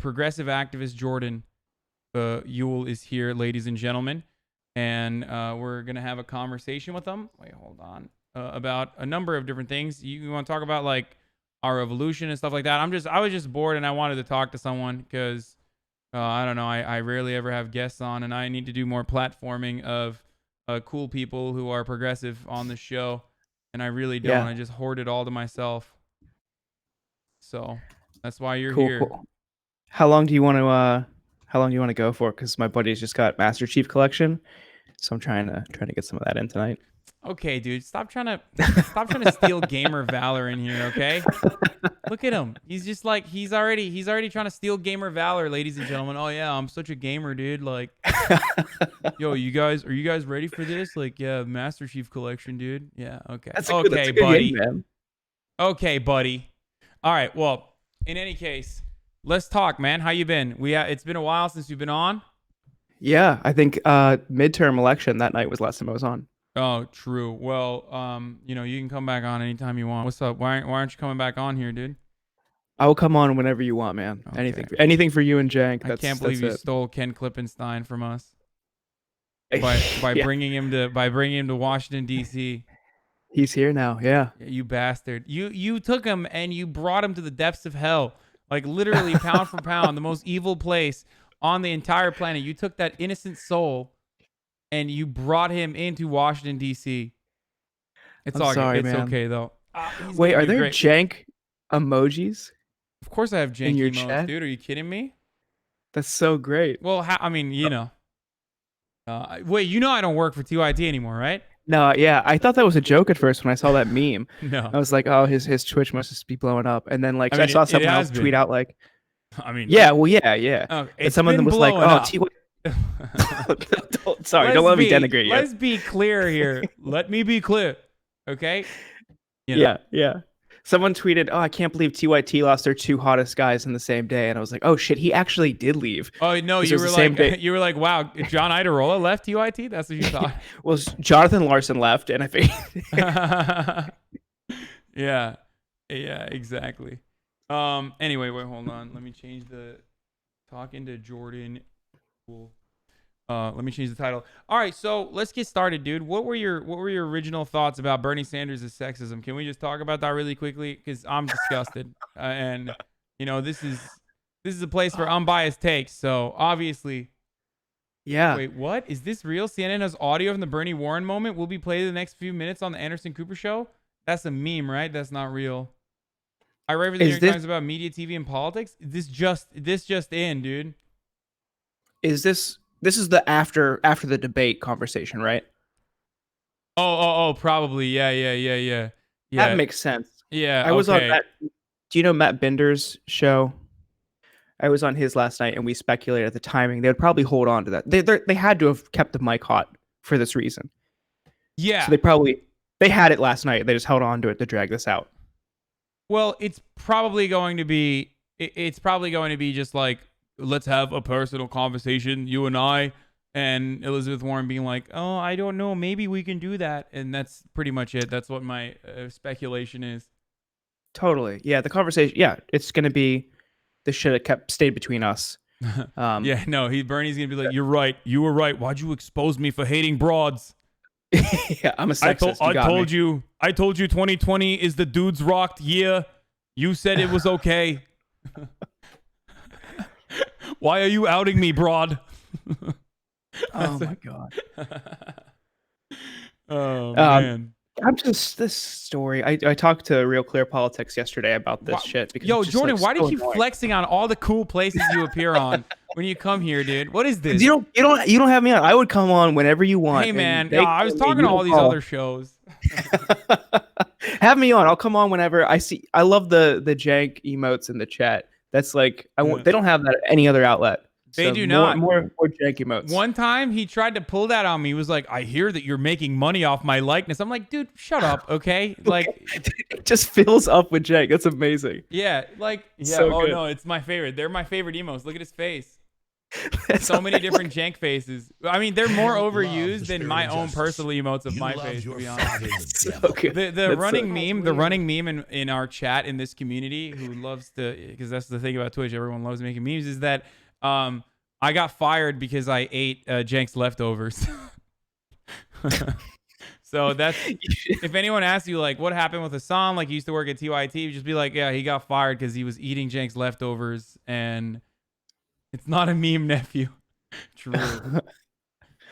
progressive activist Jordan Ewell is here, ladies and gentlemen, and we're gonna have a conversation with him. Wait, hold on. About a number of different things. You want to talk about like our evolution and stuff like that? I was just bored and I wanted to talk to someone because I don't know. I rarely ever have guests on, and I need to do more platforming of cool people who are progressive on the show, and I really don't. Yeah. I just hoard it all to myself. So that's why you're Cool, here. cool. How long do you want to go for? Because my buddy's just got Master Chief Collection, so I'm trying to get some of that in tonight. Okay, dude, stop trying to steal gamer valor in here, okay? Look at him. He's just like he's already trying to steal gamer valor, ladies and gentlemen. Oh yeah, I'm such a gamer, dude. Like, yo, are you guys ready for this? Like, yeah, Master Chief Collection, dude. Yeah, okay. That's a good buddy. Game, man. Okay, buddy. All right. Well, in any case, let's talk, man. How you been? It's been a while since you've been on. Yeah, I think midterm election that night was last time I was on. Oh, true. Well, you can come back on anytime you want. What's up? Why aren't you coming back on here, dude? I will come on whenever you want, man. Okay. Anything for you and Jank. I can't believe you stole Ken Klippenstein from us by Yeah. bringing him to Washington D.C. He's here now. Yeah. You bastard. You took him and you brought him to the depths of hell, like literally pound for pound, the most evil place on the entire planet. You took that innocent soul and you brought him into Washington D.C. It's I'm all sorry, good. It's man. okay though. Wait, are there Jank emojis? Of course I have janky in your emotes, chat? dude. Are you kidding me? That's so great. Well, I mean, wait, I don't work for TYT anymore, right? No, yeah, I thought that was a joke at first when I saw that meme. No. I was like, oh, his Twitch must just be blowing up. And then I saw it someone has else been. tweet out like, I mean, yeah, well, yeah. Oh, And some of them was like, oh, sorry, don't let me denigrate you. Let's be clear here. Let me be clear, okay? Yeah. Someone tweeted, oh, I can't believe TYT lost their two hottest guys in the same day. And I was like, oh, shit, he actually did leave. Oh, no, you were like, wow, John Idarola left TYT? That's what you thought? Well, Jonathan Larson left, and I think... Yeah, exactly. Anyway, wait, hold on. Let me change the talking to Jordan. Cool. Let me change the title. All right, so let's get started, dude. What were your original thoughts about Bernie Sanders' sexism? Can we just talk about that really quickly? Because I'm disgusted, and this is a place for unbiased takes. So obviously, yeah. Wait, what is this real? CNN has audio from the Bernie Warren moment. Will be played in the next few minutes on the Anderson Cooper show. That's a meme, right? That's not real. I write for the New York Times about media, TV, and politics. This just in, dude. Is this? This is the after the debate conversation, right? Oh, probably. Yeah. That makes sense. Yeah. I was on that. Do you know Matt Binder's show? I was on his last night, and we speculated at the timing they would probably hold on to that. They had to have kept the mic hot for this reason. Yeah. So they had it last night. They just held on to it to drag this out. Well, it's probably going to be just like, let's have a personal conversation, you and I, and Elizabeth Warren being like, oh, I don't know, maybe we can do that. And that's pretty much it. That's what my speculation is. Totally. Yeah, the conversation, it's going to be, this should have stayed between us. Yeah, no, Bernie's going to be like, you're right. You were right. Why'd you expose me for hating broads? Yeah, I'm a sexist. I told you 2020 is the dudes rocked year. You said it was okay. Why are you outing me, broad? Oh my god. Oh man. I'm just this story. I talked to Real Clear Politics yesterday about this shit. Because yo, Jordan, why do you keep flexing on all the cool places you appear on when you come here, dude? What is this? You don't have me on. I would come on whenever you want. Hey man, I was talking to all these other shows. Have me on. I'll come on whenever. I love the jank emotes in the chat. That's like they don't have that at any other outlet. They do not. More jank emotes. One time he tried to pull that on me. He was like, I hear that you're making money off my likeness. I'm like, dude, shut up, okay? Like, it just fills up with jank. That's amazing. Yeah, like, yeah. So oh good. no, it's my favorite. They're my favorite emotes. Look at his face. So many different jank faces. I mean, they're more overused than my own justice. personal emotes of You my love face, to your be honest. father, the So devil. good. The That's running so- meme, the running meme in our chat in this community, who loves to, because that's the thing about Twitch, everyone loves making memes, is that I got fired because I ate Jank's leftovers. So that's, if anyone asks you like what happened with Hasan, like he used to work at TYT, you just be like, yeah, he got fired because he was eating Jank's leftovers, and it's not a meme, nephew. True.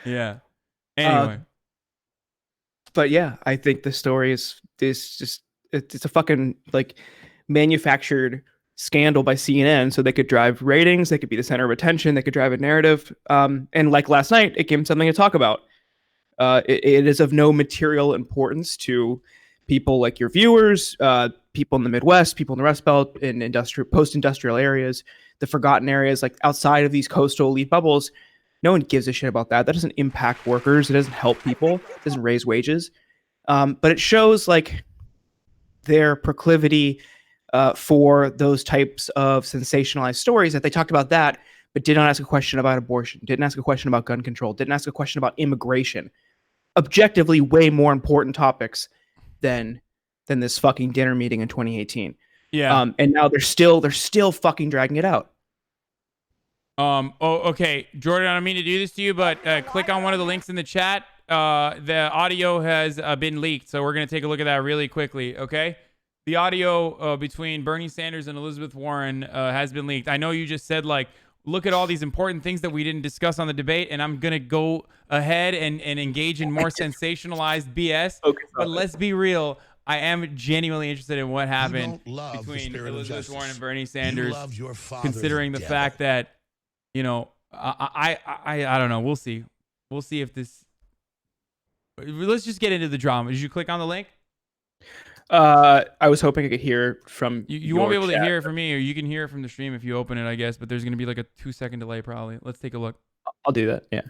Yeah. Anyway. But yeah, I think the story is just it's a fucking like manufactured scandal by CNN so they could drive ratings, they could be the center of attention, they could drive a narrative. And like last night, it gave them something to talk about. It is of no material importance to people like your viewers, people in the Midwest, people in the Rust Belt, in post-industrial areas, the forgotten areas, like outside of these coastal elite bubbles. No one gives a shit about that. That doesn't impact workers. It doesn't help people. It doesn't raise wages. But it shows like their proclivity for those types of sensationalized stories, that they talked about that, but did not ask a question about abortion, didn't ask a question about gun control, didn't ask a question about immigration. Objectively, way more important topics than this fucking dinner meeting in 2018. Yeah. And now they're still fucking dragging it out. Oh, okay, Jordan, I don't mean to do this to you, but click on one of the links in the chat. The audio has been leaked, so we're gonna take a look at that really quickly. Okay, the audio between Bernie Sanders and Elizabeth Warren has been leaked. I know you just said like, look at all these important things that we didn't discuss on the debate, and I'm gonna go ahead and engage in more sensationalized BS. But let's be real. I am genuinely interested in what happened between Elizabeth Warren and Bernie Sanders, considering the fact that, you know, I don't know. We'll see. We'll see if this. Let's just get into the drama. Did you click on the link? I was hoping I could hear from You won't be able to hear it from me, or you can hear it from the stream if you open it, I guess. But there's going to be like a 2-second delay probably. Let's take a look. I'll do that. Yeah.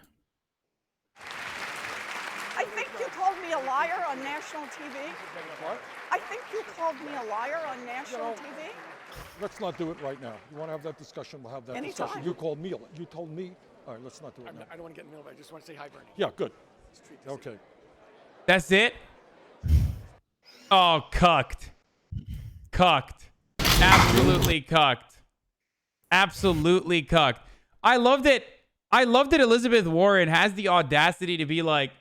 I think you called me a liar on national TV. What? I think you called me a liar on national TV. Let's not do it right now. You want to have that discussion? We'll have that Anytime. discussion. You called me. You told me. All right, let's not do it now. I don't want to get in the middle of it. I just want to say hi, Bernie. Yeah, good. Okay. That's it? Oh, cucked. Cucked. Absolutely cucked. Absolutely cucked. I love that Elizabeth Warren has the audacity to be like,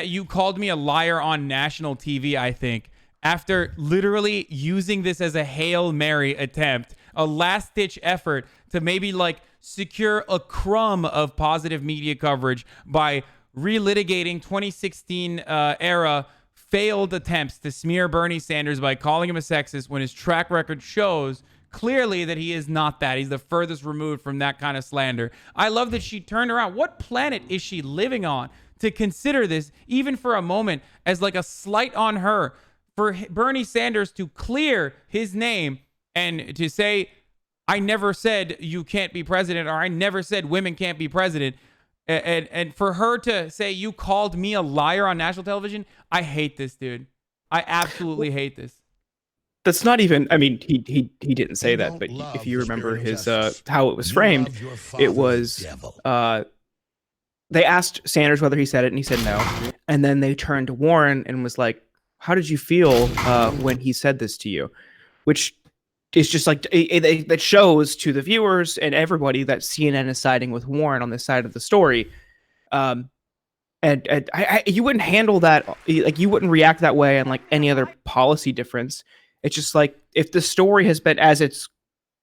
you called me a liar on national TV, I think, after literally using this as a Hail Mary attempt, a last-ditch effort to maybe like secure a crumb of positive media coverage by relitigating 2016 era failed attempts to smear Bernie Sanders by calling him a sexist, when his track record shows clearly that he is not that. He's the furthest removed from that kind of slander. I love that she turned around. What planet is she living on to consider this, even for a moment, as like a slight on her, for Bernie Sanders to clear his name and to say, I never said you can't be president, or I never said women can't be president. And for her to say, you called me a liar on national television, I hate this, dude. I absolutely hate this. That's not even, I mean, he didn't say that, but if you remember his how it was framed, it was they asked Sanders whether he said it, and he said no. And then they turned to Warren and was like, how did you feel when he said this to you? Which is just like, that shows to the viewers and everybody that CNN is siding with Warren on this side of the story. And you wouldn't handle that, like you wouldn't react that way on like any other policy difference. It's just like, if the story has been, as it's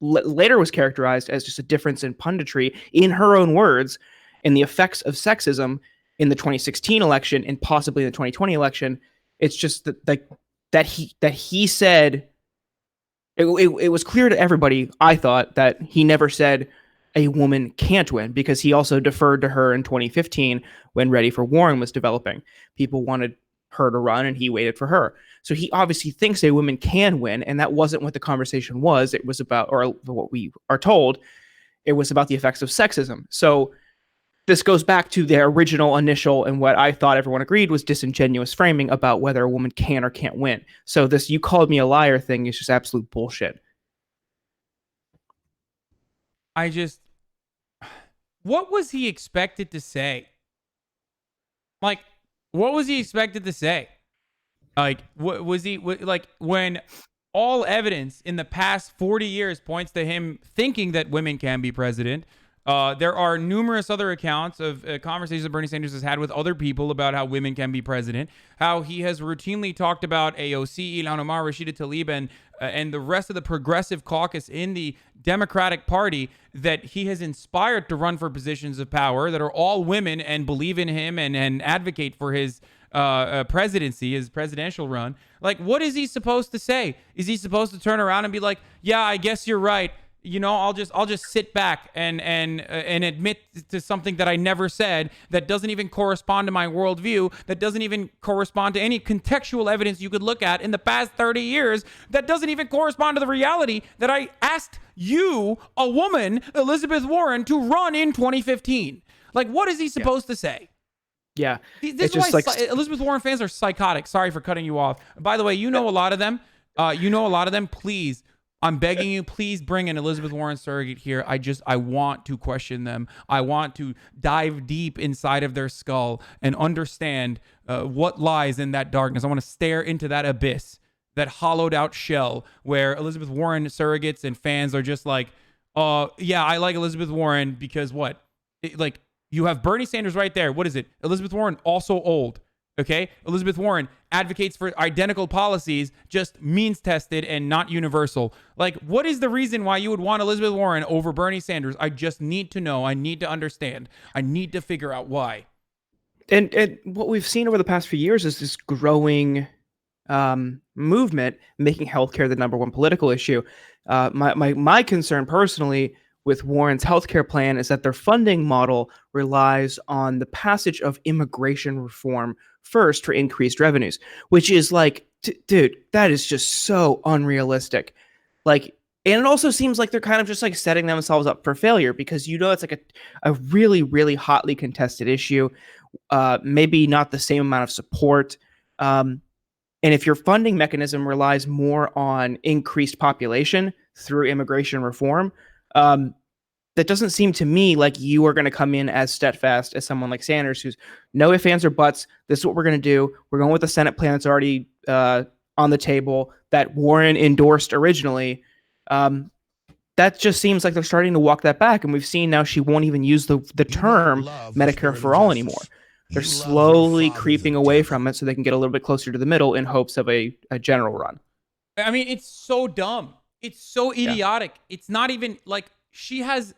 later was characterized as just a difference in punditry, in her own words, in the effects of sexism in the 2016 election and possibly the 2020 election, it's just that he said, it was clear to everybody, I thought, that he never said a woman can't win, because he also deferred to her in 2015 when Ready for Warren was developing. People wanted her to run and he waited for her. So he obviously thinks a woman can win, and that wasn't what the conversation was. It was about, or what we are told, it was about the effects of sexism. So this goes back to the original initial, and what I thought everyone agreed was disingenuous framing about whether a woman can or can't win. So this "you called me a liar" thing is just absolute bullshit. what was he expected to say? Like, what was he expected to say? Like, what was he like when all evidence in the past 40 years points to him thinking that women can be president? There are numerous other accounts of conversations that Bernie Sanders has had with other people about how women can be president, how he has routinely talked about AOC, Ilhan Omar, Rashida Tlaib, and the rest of the progressive caucus in the Democratic Party that he has inspired to run for positions of power that are all women and believe in him and advocate for his presidency, his presidential run. Like, what is he supposed to say? Is he supposed to turn around and be like, yeah, I guess you're right. You know, I'll just sit back and admit to something that I never said, that doesn't even correspond to my worldview, that doesn't even correspond to any contextual evidence you could look at in the past 30 years, that doesn't even correspond to the reality that I asked you, a woman, Elizabeth Warren, to run in 2015. Like, what is he supposed to say? Yeah. This is why Elizabeth Warren fans are psychotic. Sorry for cutting you off. By the way, you know a lot of them. Please, I'm begging you, please bring an Elizabeth Warren surrogate here. I want to question them. I want to dive deep inside of their skull and understand what lies in that darkness. I want to stare into that abyss, that hollowed out shell where Elizabeth Warren surrogates and fans are just like, yeah, I like Elizabeth Warren because what? You have Bernie Sanders right there. What is it? Elizabeth Warren, also old. Okay? Elizabeth Warren advocates for identical policies, just means tested and not universal. Like, what is the reason why you would want Elizabeth Warren over Bernie Sanders? I just need to know. I need to understand. I need to figure out why. And what we've seen over the past few years is this growing movement making healthcare the number one political issue. My concern personally with Warren's healthcare plan is that their funding model relies on the passage of immigration reform first for increased revenues, which is like, dude, that is just so unrealistic. Like, and it also seems like they're kind of just like setting themselves up for failure because, you know, it's like a really, really hotly contested issue. Maybe not the same amount of support. And if your funding mechanism relies more on increased population through immigration reform, that doesn't seem to me like you are going to come in as steadfast as someone like Sanders, who's no ifs, ands, or buts. This is what we're going to do. We're going with the Senate plan that's already on the table that Warren endorsed originally. That just seems like they're starting to walk that back. And we've seen now she won't even use the term Medicare for all anymore. They're slowly creeping away from it so they can get a little bit closer to the middle in hopes of a general run. I mean, it's so dumb. It's so idiotic. Yeah. It's not even like she has.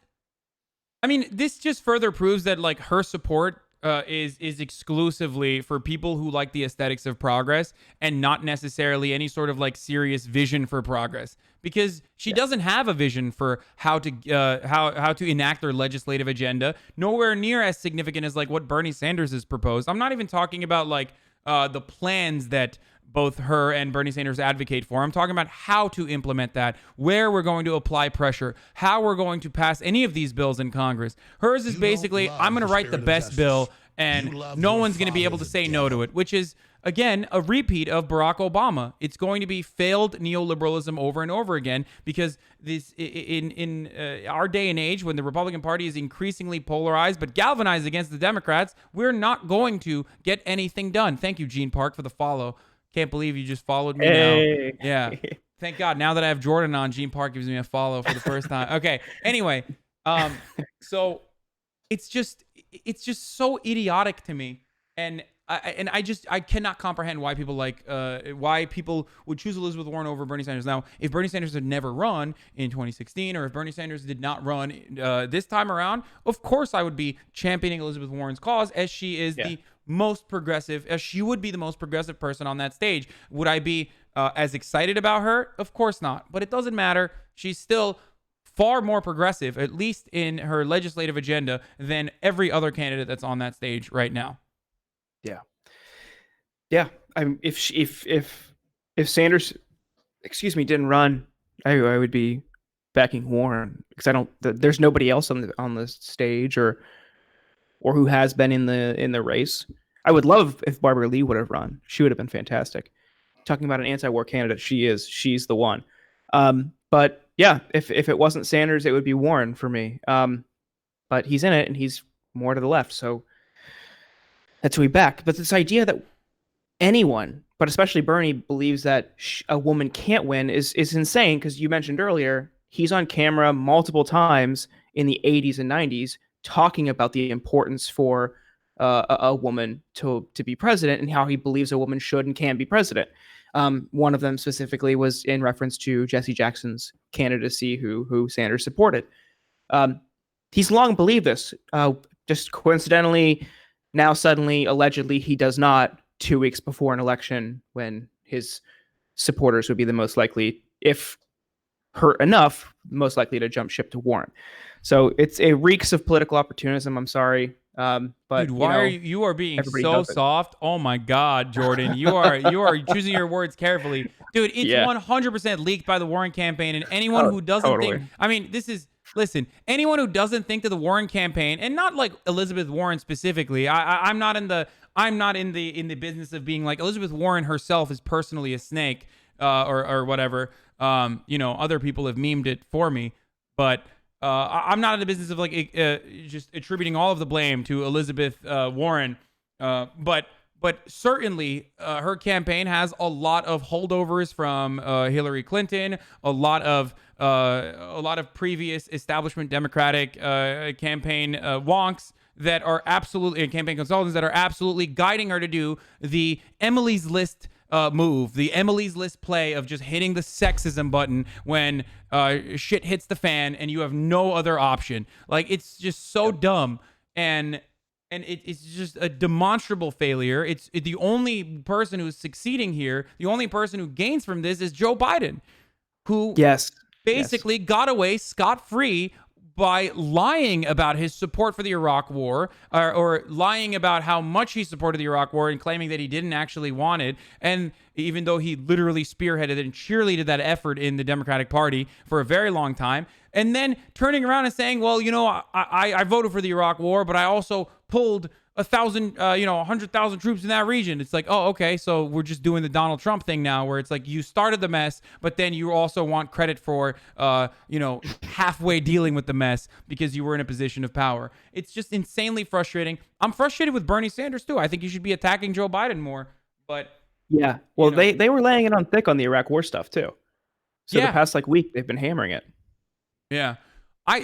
I mean, this just further proves that like her support is exclusively for people who like the aesthetics of progress and not necessarily any sort of like serious vision for progress, because she doesn't have a vision for how to enact their legislative agenda, nowhere near as significant as like what Bernie Sanders has proposed. I'm not even talking about like the plans that both her and Bernie Sanders advocate for. I'm talking about how to implement that, where we're going to apply pressure, how we're going to pass any of these bills in Congress. Hers is basically, I'm going to write the best bill and no one's going to be able to say no to it, which is, again, a repeat of Barack Obama. It's going to be failed neoliberalism over and over again, because this in our day and age, when the Republican Party is increasingly polarized but galvanized against the Democrats, we're not going to get anything done. Thank you, Gene Park, for the follow. Can't believe you just followed me now. Yeah. Thank God. Now that I have Jordan on, Gene Park gives me a follow for the first time. Okay. Anyway, so it's just so idiotic to me. And I cannot comprehend why people why people would choose Elizabeth Warren over Bernie Sanders. Now, if Bernie Sanders had never run in 2016, or if Bernie Sanders did not run this time around, of course I would be championing Elizabeth Warren's cause, as she is the most progressive, as she would be the most progressive person on that stage. Would I be as excited about her? Of course not. But it doesn't matter. She's still far more progressive, at least in her legislative agenda, than every other candidate that's on that stage right now. Yeah. If Sanders, didn't run, I would be backing Warren, because there's nobody else on the stage or who has been in the race. I would love if Barbara Lee would have run. She would have been fantastic. Talking about an anti-war candidate, she's the one. But yeah, if it wasn't Sanders, it would be Warren for me. but he's in it and he's more to the left. So that's who we back. But this idea that anyone, but especially Bernie, believes that a woman can't win is insane, because you mentioned earlier he's on camera multiple times in the 80s and 90s talking about the importance for a woman to be president, and how he believes a woman should and can be president. One of them specifically was in reference to Jesse Jackson's candidacy, who Sanders supported. He's long believed this. Just coincidentally, now suddenly, allegedly, he does not 2 weeks before an election when his supporters would be the most likely, if hurt enough, most likely to jump ship to Warren. So it reeks of political opportunism. I'm sorry. But dude, why are you are being so soft? Oh my God, Jordan, you are choosing your words carefully, dude. It's 100% leaked by the Warren campaign, and anyone who doesn't think, I mean, listen, anyone who doesn't think that the Warren campaign, and not like Elizabeth Warren specifically, I'm not in the business of being like Elizabeth Warren herself is personally a snake, or whatever. Other people have memed it for me, but I'm not in the business of like just attributing all of the blame to Elizabeth Warren. But certainly her campaign has a lot of holdovers from Hillary Clinton, a lot of previous establishment Democratic campaign wonks that are absolutely, campaign consultants that are absolutely guiding her to do the Emily's List move, the Emily's List play of just hitting the sexism button when shit hits the fan and you have no other option. Like, it's just so dumb, and it's just a demonstrable failure. It's the only person who's succeeding here, the only person who gains from this is Joe Biden, who basically got away scot-free by lying about his support for the Iraq War, or lying about how much he supported the Iraq War and claiming that he didn't actually want it. And even though he literally spearheaded and cheerleaded that effort in the Democratic Party for a very long time, and then turning around and saying, well, I voted for the Iraq War, but I also pulled 100,000 troops in that region. It's like, oh, okay, so we're just doing the Donald Trump thing now, where it's like you started the mess, but then you also want credit for, halfway dealing with the mess because you were in a position of power. It's just insanely frustrating. I'm frustrated with Bernie Sanders too. I think you should be attacking Joe Biden more, but yeah, well, they were laying it on thick on the Iraq War stuff too. So the past week they've been hammering it. Yeah.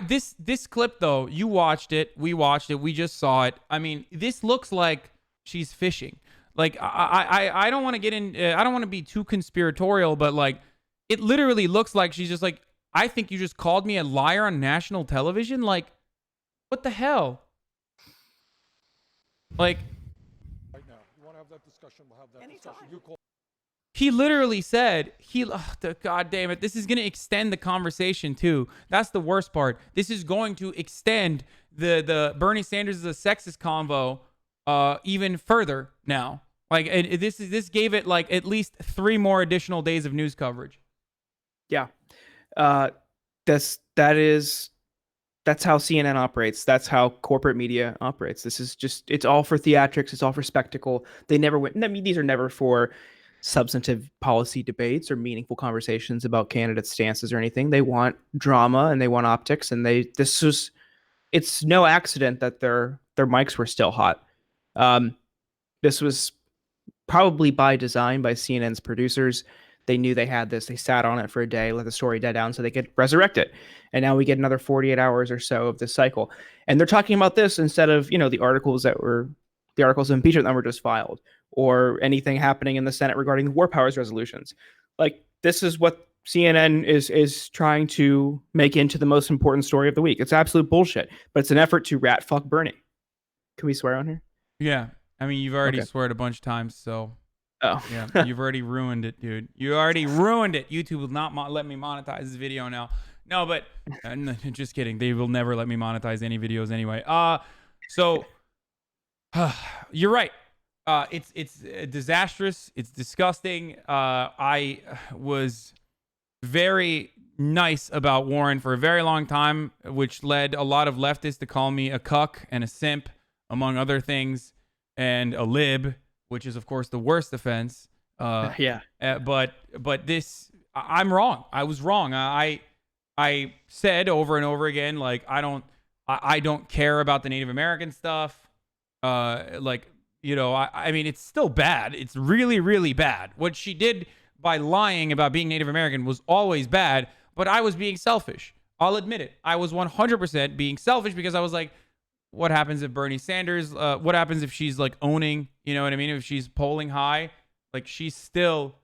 This clip though, you watched it, we watched it, we just saw it. I mean, this looks like she's fishing. Like, I don't want to get in, I don't want to be too conspiratorial, but like, it literally looks like she's just like, I think you just called me a liar on national television. Like, what the hell? Like, Right now, you want to have that discussion? We'll have that discussion. You call. he literally said, God damn it, this is going to extend the conversation too. That's the worst part. This is going to extend the Bernie Sanders is a sexist convo even further now. Like, this gave it like at least 3 more additional days of news coverage. Yeah. That's how CNN operates. That's how corporate media operates. This is just, it's all for theatrics. It's all for spectacle. They never went, I mean, these are never for substantive policy debates or meaningful conversations about candidate stances or anything. They want drama and they want optics, and it's no accident that their mics were still hot. This was probably by design by CNN's producers. They knew they had this. They sat on it for a day, let the story die down so they could resurrect it. And now we get another 48 hours or so of this cycle. And they're talking about this instead of, the articles of impeachment that were just filed, or anything happening in the Senate regarding the war powers resolutions. Like, this is what CNN is trying to make into the most important story of the week. It's absolute bullshit, but it's an effort to rat fuck Bernie. Can we swear on here? Yeah. I mean, you've already sweared a bunch of times, so. Oh. Yeah, you've already ruined it, dude. You already ruined it. YouTube will not let me monetize this video now. No, but just kidding. They will never let me monetize any videos anyway. So you're right. It's disastrous. It's disgusting. I was very nice about Warren for a very long time, which led a lot of leftists to call me a cuck and a simp, among other things, and a lib, which is of course the worst offense. But this, I'm wrong. I was wrong. I said over and over again, like, I I don't care about the Native American stuff. I mean, it's still bad. It's really, really bad. What she did by lying about being Native American was always bad, but I was being selfish. I'll admit it. I was 100% being selfish because I was like, what happens if Bernie Sanders, what happens if she's like owning, you know what I mean? If she's polling high, like she's still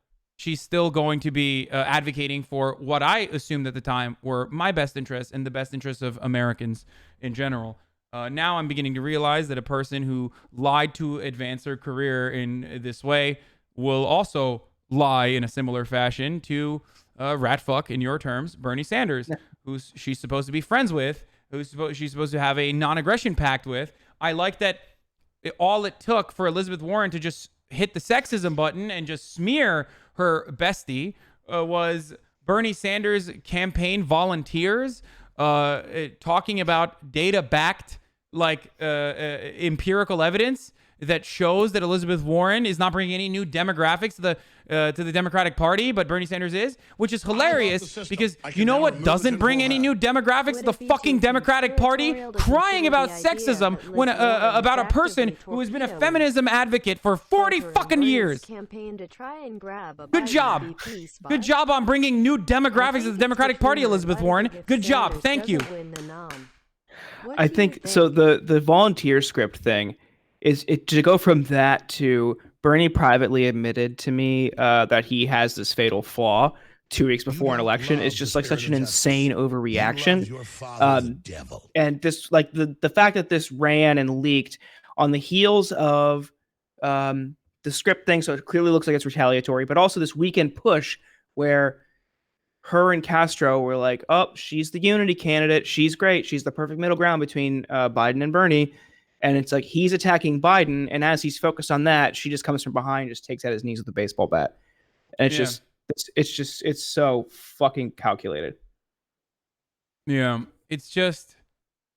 going to be advocating for what I assumed at the time were my best interests and the best interests of Americans in general. Now I'm beginning to realize that a person who lied to advance her career in this way will also lie in a similar fashion to rat fuck, in your terms, Bernie Sanders, who she's supposed to be friends with, she's supposed to have a non-aggression pact with. I like that all it took for Elizabeth Warren to just hit the sexism button and just smear her bestie was Bernie Sanders campaign volunteers talking about data-backed empirical evidence that shows that Elizabeth Warren is not bringing any new demographics to the Democratic Party, but Bernie Sanders is, which is hilarious because you know what doesn't bring any new demographics to the fucking Democratic Party? Crying about sexism when about a person who has been a feminism advocate for 40 fucking years. Good job. Good job on bringing new demographics to the Democratic Party, Elizabeth Warren. Good job. Thank you. I think so. The volunteer script thing is it to go from that to Bernie privately admitted to me that he has this fatal flaw 2 weeks before an election is just like such an insane overreaction. And this, like the fact that this ran and leaked on the heels of the script thing, so it clearly looks like it's retaliatory, but also this weekend push where her and Castro were like, oh, she's the unity candidate. She's great. She's the perfect middle ground between Biden and Bernie. And it's like he's attacking Biden. And as he's focused on that, she just comes from behind, just takes out his knees with a baseball bat. And it's so fucking calculated. Yeah. It's just,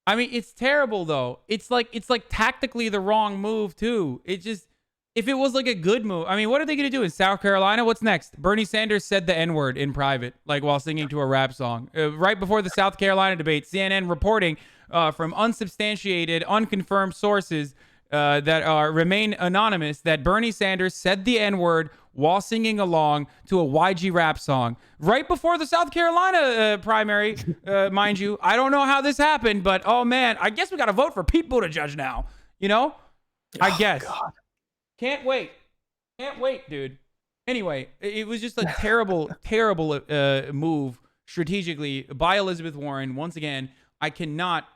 I mean, it's terrible though. It's like tactically the wrong move too. It just, if it was like a good move, I mean, what are they going to do in South Carolina? What's next? Bernie Sanders said the N-word in private, like while singing to a rap song. Right before the South Carolina debate, CNN reporting from unsubstantiated, unconfirmed sources that remain anonymous that Bernie Sanders said the N-word while singing along to a YG rap song. Right before the South Carolina primary, mind you. I don't know how this happened, but oh man, I guess we got to vote for Pete Buttigieg now. You know? I guess. God. Can't wait, dude. Anyway, it was just a terrible, terrible move strategically by Elizabeth Warren. Once again, I cannot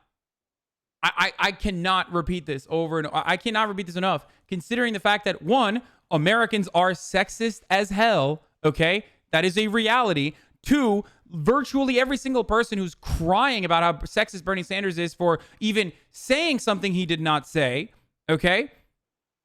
repeat this over and I cannot repeat this enough. Considering the fact that 1, Americans are sexist as hell. Okay, that is a reality. 2, virtually every single person who's crying about how sexist Bernie Sanders is for even saying something he did not say. Okay.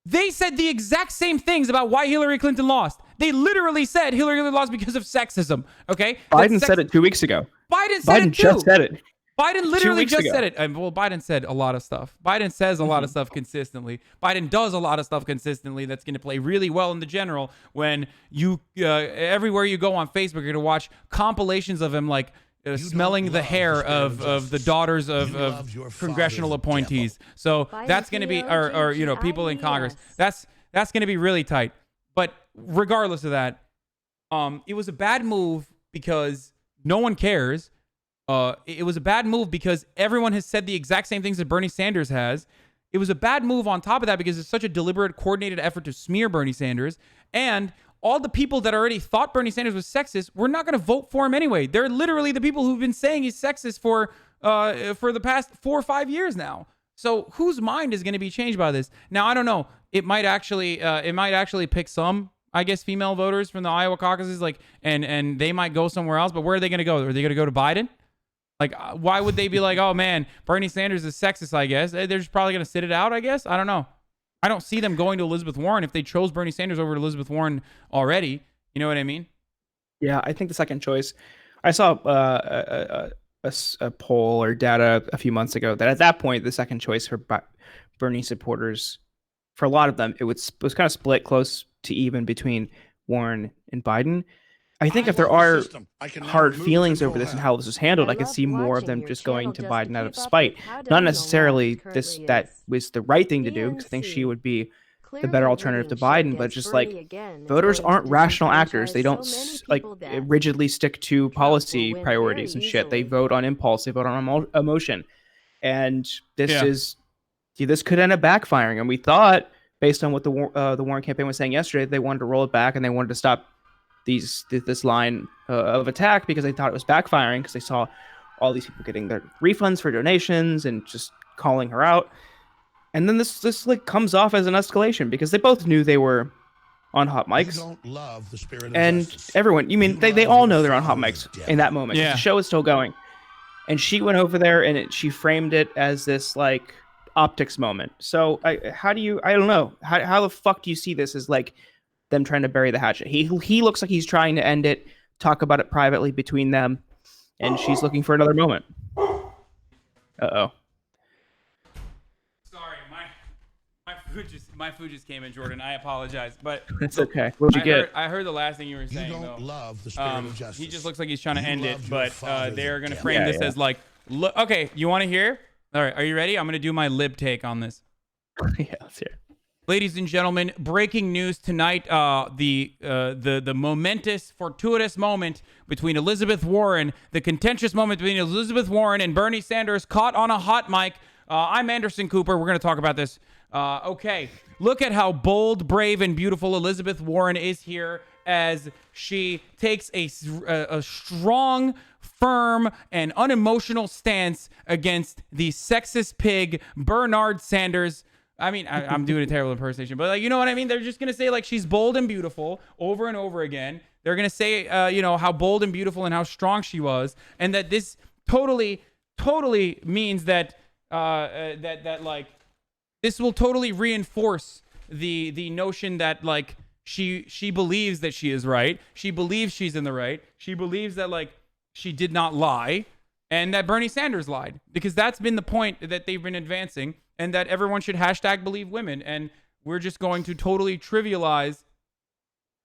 They said the exact same things about why Hillary Clinton lost. They literally said Hillary Clinton lost because of sexism. Okay? Biden said it 2 weeks ago. Biden just said it. Biden literally just said it. Well, Biden said a lot of stuff. Biden says a lot of stuff consistently. Biden does a lot of stuff consistently that's going to play really well in the general when you, everywhere you go on Facebook, you're going to watch compilations of him like, smelling the hair of the daughters of congressional appointees. So that's going to be, or you know, people in Congress. That's going to be really tight. But regardless of that, it was a bad move because no one cares. It was a bad move because everyone has said the exact same things that Bernie Sanders has. It was a bad move on top of that because it's such a deliberate, coordinated effort to smear Bernie Sanders. And all the people that already thought Bernie Sanders was sexist were not going to vote for him anyway. They're literally the people who've been saying he's sexist for the past 4 or 5 years now. So whose mind is going to be changed by this? Now, I don't know. It might actually pick some, I guess, female voters from the Iowa caucuses, like, and they might go somewhere else. But where are they going to go? Are they going to go to Biden? Like, why would they be like, oh man, Bernie Sanders is sexist? I guess they're just probably going to sit it out. I guess, I don't know. I don't see them going to Elizabeth Warren if they chose Bernie Sanders over to Elizabeth Warren already. You know what I mean? Yeah, I think the second choice. I saw a poll or data a few months ago that at that point, the second choice for Bernie supporters, for a lot of them, it was kind of split close to even between Warren and Biden. I think if there are hard feelings over this and how this was handled, I could see more of them just going to Biden out of spite. Not necessarily that was the right thing to do, because I think she would be the better alternative to Biden, but just like voters aren't rational actors. They don't rigidly stick to policy priorities and shit. They vote on impulse. They vote on emotion. And this could end up backfiring. And we thought, based on what the Warren campaign was saying yesterday, they wanted to roll it back and they wanted to stop this line of attack because they thought it was backfiring, because they saw all these people getting their refunds for donations and just calling her out. And then this like comes off as an escalation because they both knew they were on hot mics. And everyone, they all know they're on hot mics in that moment. Yeah. The show is still going. And she went over there and she framed it as this like optics moment. So I don't know. How the fuck do you see this as like them trying to bury the hatchet? He looks like he's trying to end it, talk about it privately between them, and she's looking for another moment. Uh-oh. Sorry, my food just came in, Jordan. I apologize, but it's okay. What'd you get? I heard the last thing you were saying. You don't love the spirit of justice. He just looks like he's trying to end it, but they're gonna frame this as like, look. Okay, you want to hear? All right, are you ready? I'm gonna do my lib take on this. Yeah, let's hear. Ladies and gentlemen, breaking news tonight, the momentous, fortuitous moment between Elizabeth Warren, the contentious moment between Elizabeth Warren and Bernie Sanders caught on a hot mic. I'm Anderson Cooper. We're going to talk about this. Okay, look at how bold, brave, and beautiful Elizabeth Warren is here as she takes a strong, firm, and unemotional stance against the sexist pig, Bernard Sanders. I mean, I'm doing a terrible impersonation, but like, you know what I mean? They're just going to say like she's bold and beautiful over and over again. They're going to say, how bold and beautiful and how strong she was. And that this totally means that, like, this will totally reinforce the notion that like she believes that she is right. She believes she's in the right. She believes that like she did not lie and that Bernie Sanders lied, because that's been the point that they've been advancing. And that everyone should hashtag believe women. And we're just going to totally trivialize,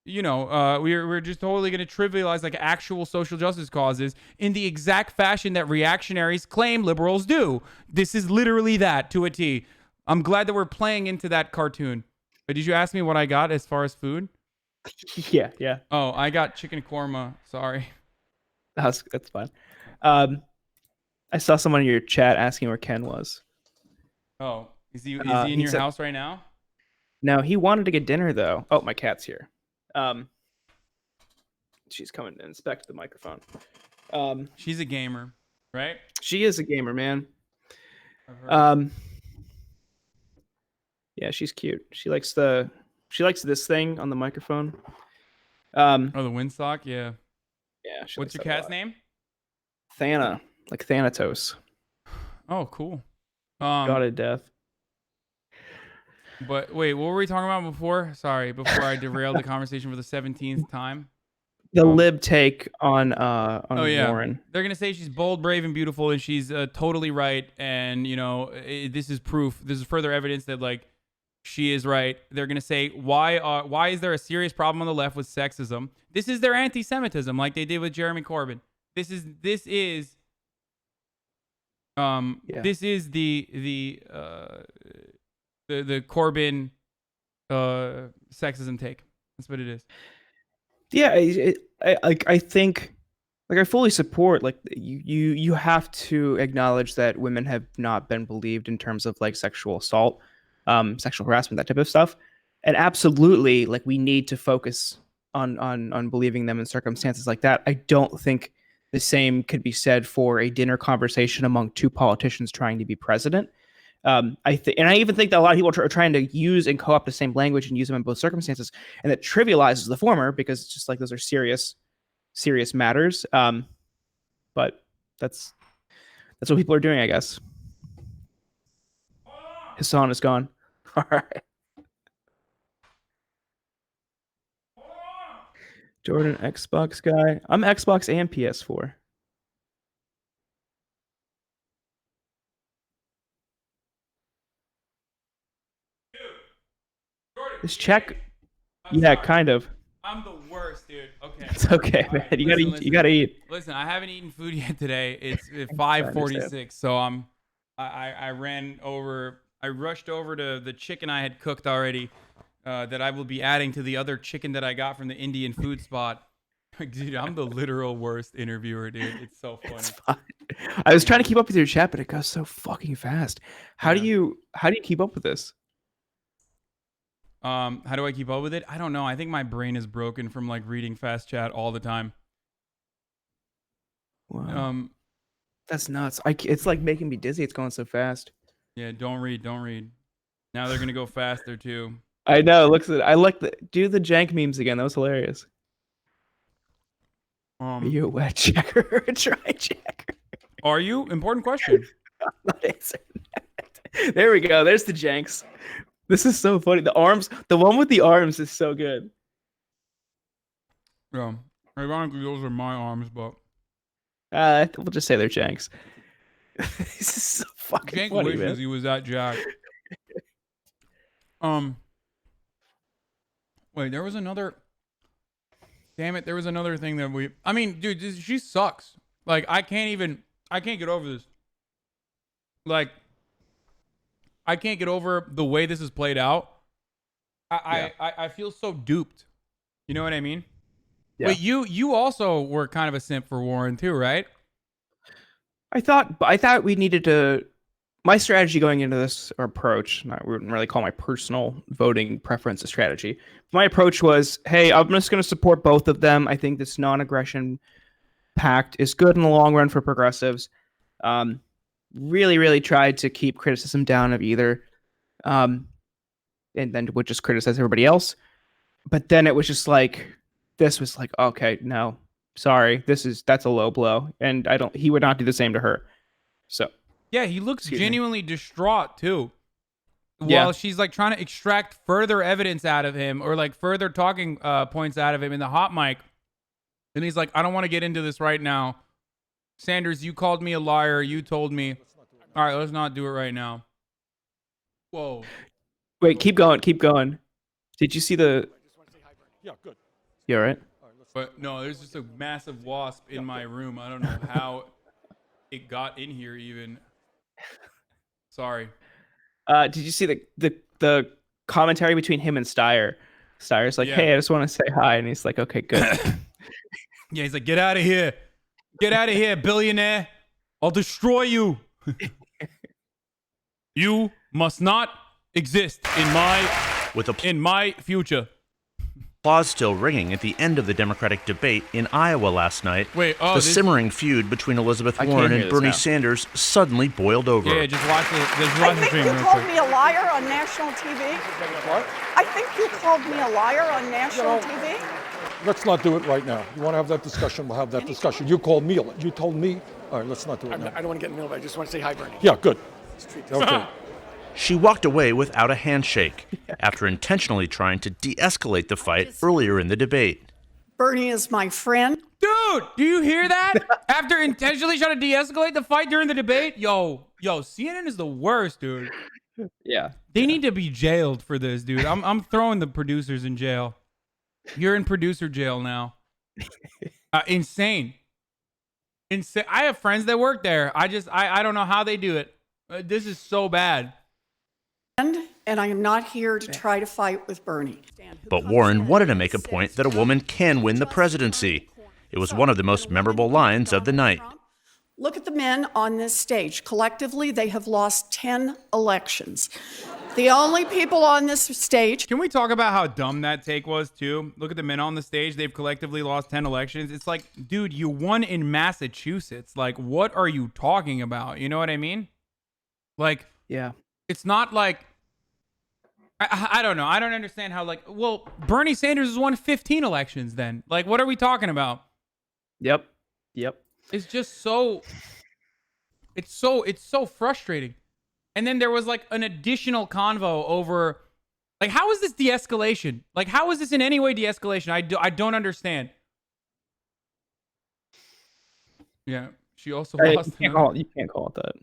we're just totally going to trivialize like actual social justice causes in the exact fashion that reactionaries claim liberals do. This is literally that to a T. I'm glad that we're playing into that cartoon. But did you ask me what I got as far as food? Yeah. Oh, I got chicken korma. Sorry. That's fine. I saw someone in your chat asking where Ken was. Oh, is he in your house right now? No, he wanted to get dinner though. Oh, my cat's here. She's coming to inspect the microphone. She's a gamer, right? She is a gamer, man. Yeah, she's cute. She likes this thing on the microphone. The windsock, yeah. Yeah. What's your cat's name? Thana, like Thanatos. Oh, cool. God of death. But wait, what were we talking about before? Sorry, before I derailed the conversation for the 17th time. The lib take on Warren. They're gonna say she's bold, brave, and beautiful, and she's totally right. And this is proof. This is further evidence that like she is right. They're gonna say why is there a serious problem on the left with sexism? This is their anti-Semitism, like they did with Jeremy Corbyn. This is the Corbyn sexism take. That's what it is. Yeah, I think like I fully support like you have to acknowledge that women have not been believed in terms of like sexual assault, sexual harassment, that type of stuff. And absolutely like we need to focus on believing them in circumstances like that. I don't think the same could be said for a dinner conversation among two politicians trying to be president. And I even think that a lot of people are trying to use and co-opt the same language and use them in both circumstances, and that trivializes the former because it's just like those are serious matters. But that's what people are doing, I guess. Hasan is gone. All right. Jordan, Xbox guy. I'm Xbox and PS4. This check. Yeah, kind of. I'm the worst. worst, dude. Okay. It's okay, All man. right, You gotta listen, eat. You gotta eat. Listen, I haven't eaten food yet today. It's I understand. 5:46, so I ran over. I rushed over to the chicken I had cooked already, that I will be adding to the other chicken that I got from the Indian food spot. Dude, I'm the literal worst interviewer, dude. It's so funny. It's fine. I was trying to keep up with your chat, but it goes so fucking fast. How do Yeah. you keep up with this? How do I keep up with it? I don't know. I think my brain is broken from like reading fast chat all the time. Wow. That's nuts. It's like making me dizzy. It's going so fast. Yeah, don't read. Now they're gonna go faster too. I know. I like do the jank memes again. That was hilarious. Are you a wet checker or a dry checker? Are you? Important question. I'm not answering that. There we go. There's the janks. This is so funny. The one with the arms is so good. Yeah. Ironically, those are my arms, but We'll just say they're janks. This is so fucking Jank funny, wishes man. he was that jacked. Wait, there was another. Damn it! There was another thing that we. I mean, dude, she sucks. Like, I can't get over this. Like, I can't get over the way this is played out. I feel so duped. You know what I mean? Yeah. Wait, you also were kind of a simp for Warren too, right? I thought we needed to. My strategy going into this, or approach, I wouldn't really call my personal voting preference a strategy. My approach was, hey, I'm just going to support both of them. I think this non-aggression pact is good in the long run for progressives. Really, really tried to keep criticism down of either, and then would just criticize everybody else. But then it was just like, this was like, okay, no, sorry, that's a low blow, and he would not do the same to her. So. Yeah, he looks genuinely distraught too. Yeah. While she's like trying to extract further evidence out of him, or like further talking points out of him in the hot mic. And he's like, I don't want to get into this right now. Sanders, you called me a liar. You told me. All right, let's not do it right now. Whoa. Wait, keep going. Did you see the... Yeah, good. You all right? But no, there's just a massive wasp in my room. I don't know how it got in here even. Sorry. Did you see the commentary between him and Steyer? Steyer's like, hey, I just want to say hi. And he's like, okay, good. Yeah, he's like, get out of here. Get out of here, billionaire. I'll destroy you. You must not exist in my future. Applause still ringing at the end of the Democratic debate in Iowa last night. Wait, the simmering feud between Elizabeth Warren and Bernie Sanders suddenly boiled over. Yeah, just watch the I think stream you real called quick. me a liar on national TV. What? I think you called me a liar on national TV. Let's not do it right now. You want to have that discussion, we'll have that discussion. You called me. You told me. All right, let's not do it now. I don't want to get in the middle of it. I just want to say hi, Bernie. Yeah, good. Okay. She walked away without a handshake after intentionally trying to de-escalate the fight earlier in the debate. Bernie is my friend. Dude, do you hear that? After intentionally trying to de-escalate the fight during the debate? Yo, CNN is the worst, dude. Yeah. They need to be jailed for this, dude. I'm throwing the producers in jail. You're in producer jail now. Insane. I have friends that work there. I don't know how they do it. This is so bad. And I am not here to try to fight with Bernie. But Warren wanted to make a point that a woman can win the presidency. It was one of the most memorable lines of the night. Look at the men on this stage. Collectively, they have lost 10 elections. The only people on this stage. Can we talk about how dumb that take was, too? Look at the men on the stage. They've collectively lost 10 elections. It's like, dude, you won in Massachusetts. Like, what are you talking about? You know what I mean? Like, yeah. It's not like, I don't know. I don't understand how, like, well, Bernie Sanders has won 15 elections then. Like, what are we talking about? Yep. It's just so, it's so frustrating. And then there was like an additional convo over, like, how is this de-escalation? Like, how is this in any way de-escalation? I don't understand. Yeah, she also lost. You can't call it that.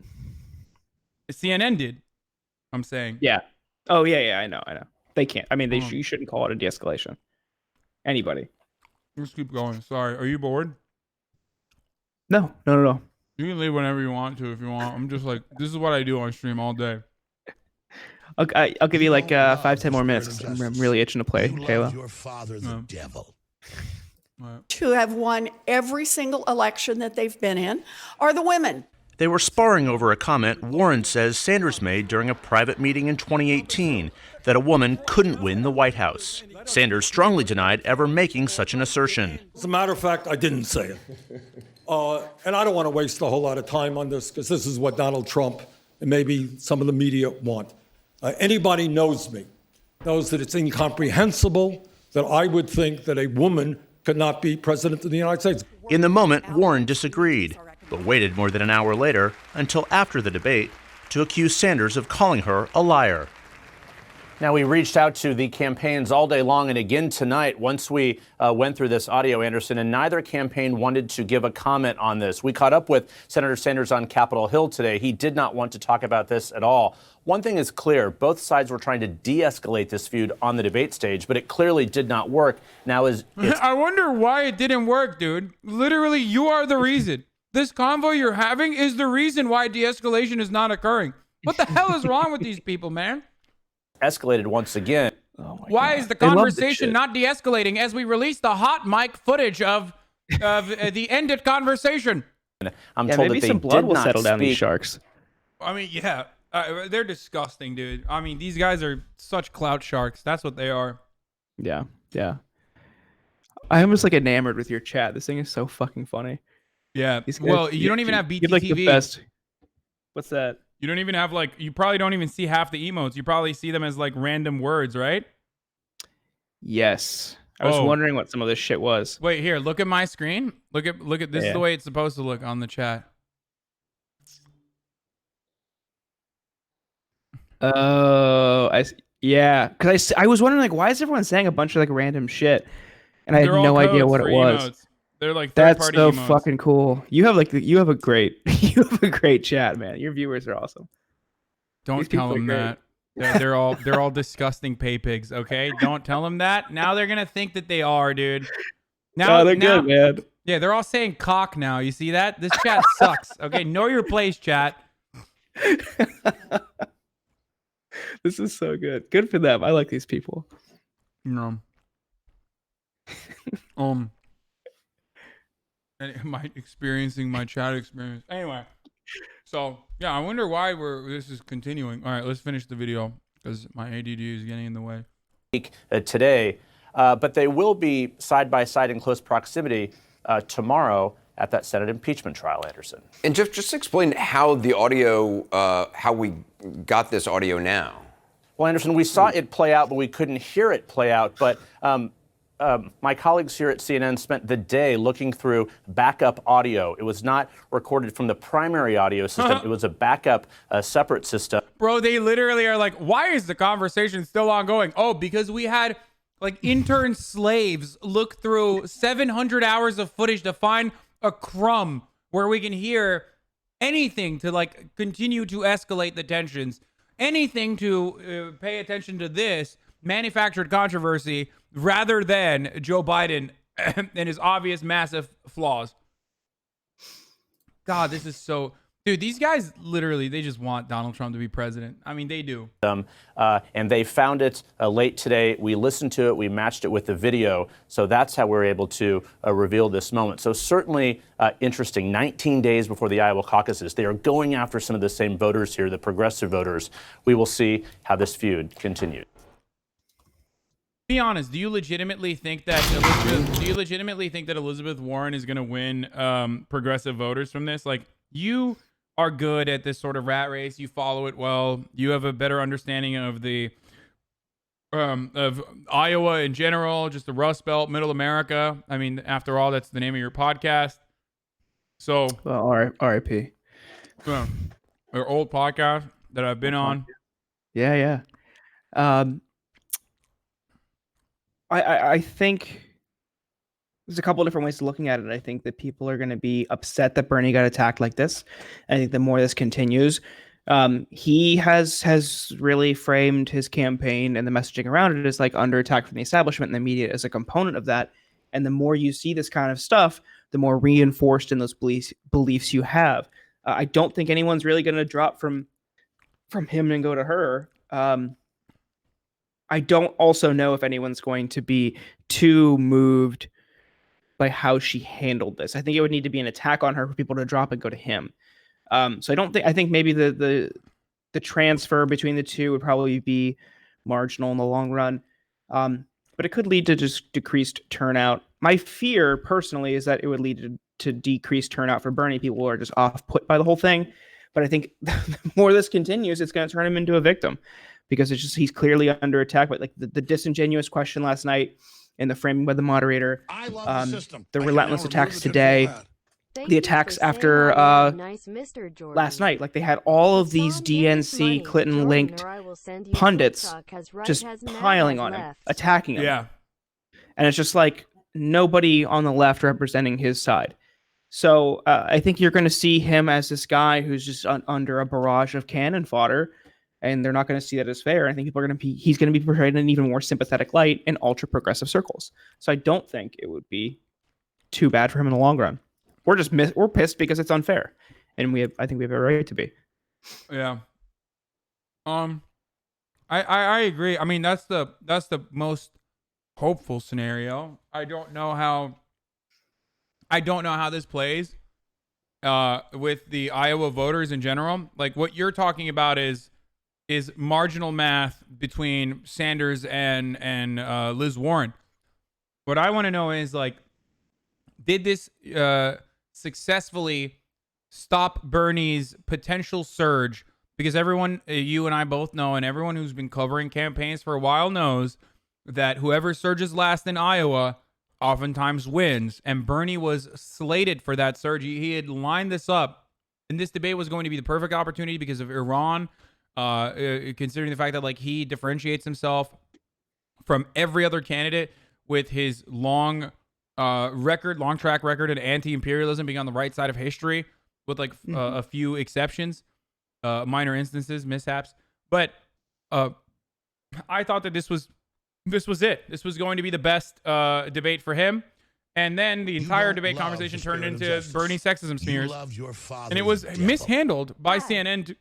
CNN did. I'm saying. Yeah. Oh yeah. I know. They can't. I mean, you shouldn't call it a de-escalation. Anybody. Let's keep going. Sorry. Are you bored? No. You can leave whenever you want to if you want. I'm just like, this is what I do on stream all day. I'll give you like 5-10 more minutes. 'Cause I'm really itching to play Halo. Your father the devil. Who have won every single election that they've been in are the women. They were sparring over a comment Warren says Sanders made during a private meeting in 2018 that a woman couldn't win the White House. Sanders strongly denied ever making such an assertion. As a matter of fact, I didn't say it. And I don't want to waste a whole lot of time on this because this is what Donald Trump and maybe some of the media want. Anybody knows me, knows that it's incomprehensible that I would think that a woman could not be president of the United States. In the moment, Warren disagreed, but waited more than an hour later until after the debate to accuse Sanders of calling her a liar. Now, we reached out to the campaigns all day long and again tonight once we went through this audio, Anderson, and neither campaign wanted to give a comment on this. We caught up with Senator Sanders on Capitol Hill today. He did not want to talk about this at all. One thing is clear. Both sides were trying to de-escalate this feud on the debate stage, but it clearly did not work. Now, I wonder why it didn't work, dude. Literally, you are the reason. This convo you're having is the reason why de-escalation is not occurring. What the hell is wrong with these people, man? Escalated once again. Why is the conversation not de-escalating as we release the hot mic footage of the ended conversation? I'm told maybe that they some blood did will not settle down these speak. sharks. I mean, yeah, they're disgusting, dude. I mean, these guys are such clout sharks. That's what they are. Yeah. I almost like enamored with your chat. This thing is so fucking funny. Yeah. These guys- Well, you don't even have you have, like, the BTTV. best. What's that? You don't even have you probably don't even see half the emotes. You probably see them as like random words, right? Yes. I was wondering what some of this shit was. Wait, here, look at my screen. Look at this is the way it's supposed to look on the chat. Oh, yeah. Because I was wondering, like, why is everyone saying a bunch of like random shit, and I had no idea what it was. Emotes. They're like That's third-party so emotes. fucking cool. You have a great you have a great chat, man. Your viewers are awesome. Don't These tell people them are that. They're all disgusting pay pigs. Okay, don't tell them that. Now they're gonna think that they are, dude. Now They're good, man. Yeah, they're all saying cock now. You see that? This chat sucks. Okay, know your place, chat. This is so good. Good for them. I like these people. No. My chat experience. Anyway, so yeah, I wonder why this is continuing. All right, let's finish the video because my ADD is getting in the way. Today, but they will be side by side in close proximity tomorrow at that Senate impeachment trial, Anderson. And just explain how the audio, how we got this audio now. Well, Anderson, we saw it play out, but we couldn't hear it play out. But my colleagues here at CNN spent the day looking through backup audio. It was not recorded from the primary audio system. It was a backup, separate system. Bro, they literally are like, why is the conversation still ongoing? Oh, because we had like intern slaves look through 700 hours of footage to find a crumb where we can hear anything to like continue to escalate the tensions, anything to pay attention to this manufactured controversy rather than Joe Biden and his obvious massive flaws. God, this is so... Dude, these guys literally, they just want Donald Trump to be president. I mean, they do. And they found it late today. We listened to it. We matched it with the video. So that's how we're able to reveal this moment. So certainly interesting. 19 days before the Iowa caucuses, they are going after some of the same voters here, the progressive voters. We will see how this feud continues. Be honest. Do you legitimately think that Elizabeth Warren is going to win progressive voters from this? Like, you are good at this sort of rat race. You follow it well. You have a better understanding of the of Iowa in general, just the Rust Belt, Middle America. I mean, after all, that's the name of your podcast. So, well, RIP. Your old podcast that I've been on. Yeah. I think there's a couple of different ways to looking at it. I think that people are going to be upset that Bernie got attacked like this. I think the more this continues, he has really framed his campaign and the messaging around it as like under attack from the establishment, and the media as a component of that. And the more you see this kind of stuff, the more reinforced in those beliefs you have. I don't think anyone's really going to drop from him and go to her. I don't also know if anyone's going to be too moved by how she handled this. I think it would need to be an attack on her for people to drop and go to him. So I think maybe the transfer between the two would probably be marginal in the long run. But it could lead to just decreased turnout. My fear personally is that it would lead to decreased turnout for Bernie. People are just off put by the whole thing. But I think the more this continues, it's going to turn him into a victim, because it's just he's clearly under attack. But like the disingenuous question last night in the framing by the moderator, the relentless attacks today, the attacks after last night, like they had all of these DNC Clinton linked pundits just piling on him, attacking him. Yeah. And it's just like nobody on the left representing his side. So I think you're going to see him as this guy who's just under a barrage of cannon fodder, and they're not going to see that as fair. I think he's going to be portrayed in an even more sympathetic light in ultra progressive circles. So I don't think it would be too bad for him in the long run. We're pissed because it's unfair, and I think we have a right to be. Yeah. I agree. I mean, that's the most hopeful scenario. I don't know how this plays with the Iowa voters in general. Like what you're talking about is marginal math between Sanders and Liz Warren. What I want to know is, like, did this successfully stop Bernie's potential surge? Because everyone, you and I both know, and everyone who's been covering campaigns for a while knows that whoever surges last in Iowa oftentimes wins. And Bernie was slated for that surge. He had lined this up, and this debate was going to be the perfect opportunity because of Iran, considering the fact that, like, he differentiates himself from every other candidate with his long track record in anti-imperialism, being on the right side of history, with like a few exceptions, minor instances, mishaps. But I thought that this was it. This was going to be the best debate for him. And then the entire debate conversation turned into Bernie sexism smears. And it was mishandled by CNN.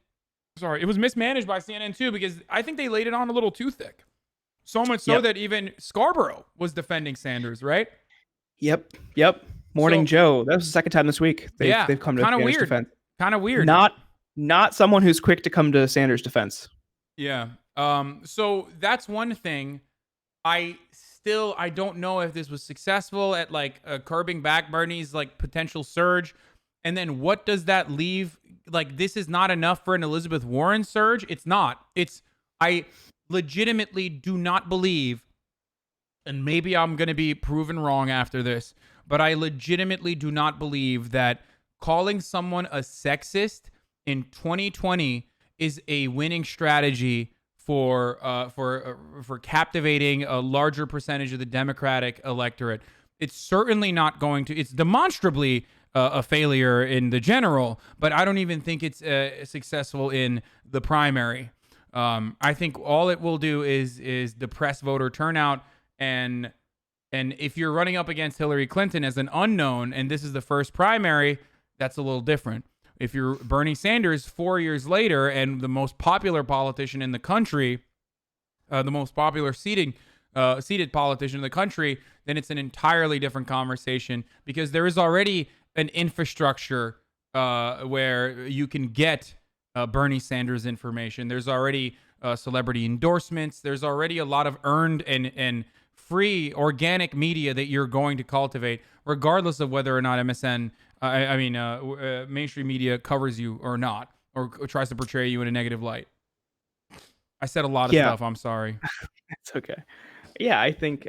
It was mismanaged by CNN too, because I think they laid it on a little too thick. So much so that even Scarborough was defending Sanders, right? Yep. Morning Joe. That was the second time this week they've come to Sanders' defense. Kind of weird. Not someone who's quick to come to Sanders' defense. Yeah. So that's one thing. I don't know if this was successful at like curbing back Bernie's like potential surge. And then what does that leave? Like, this is not enough for an Elizabeth Warren surge. It's not. I legitimately do not believe, and maybe I'm going to be proven wrong after this, but I legitimately do not believe that calling someone a sexist in 2020 is a winning strategy for captivating a larger percentage of the Democratic electorate. It's certainly not going to. It's demonstrably a failure in the general, but I don't even think it's successful in the primary. I think all it will do is depress voter turnout, and if you're running up against Hillary Clinton as an unknown, and this is the first primary, that's a little different. If you're Bernie Sanders 4 years later and the most popular politician in the country, the most popular seated politician in the country, then it's an entirely different conversation, because there is already an infrastructure where you can get Bernie Sanders information. There's already celebrity endorsements. There's already a lot of earned and free organic media that you're going to cultivate, regardless of whether or not MSN, mainstream media covers you or not, or tries to portray you in a negative light. I said a lot of stuff. I'm sorry. It's okay. Yeah, I think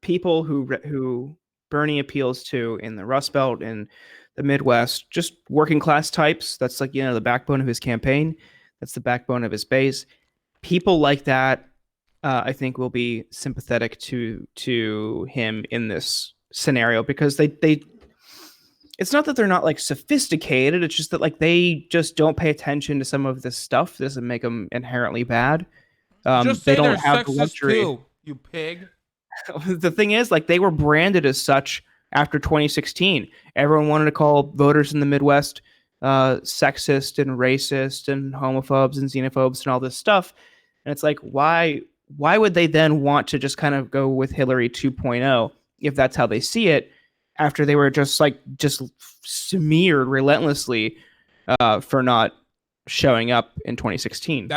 people who Bernie appeals to in the Rust Belt and the Midwest, just working class types. That's like, the backbone of his campaign. That's the backbone of his base. People like that, I think, will be sympathetic to him in this scenario, because they it's not that they're not like sophisticated. It's just that like they just don't pay attention to some of this stuff. It doesn't make them inherently bad. Just say they don't they're have the sexist luxury. too, you pig. The thing is, like, they were branded as such after 2016. Everyone wanted to call voters in the Midwest sexist and racist and homophobes and xenophobes and all this stuff. And it's like, why would they then want to just kind of go with Hillary 2.0 if that's how they see it, after they were just smeared relentlessly for not showing up in 2016?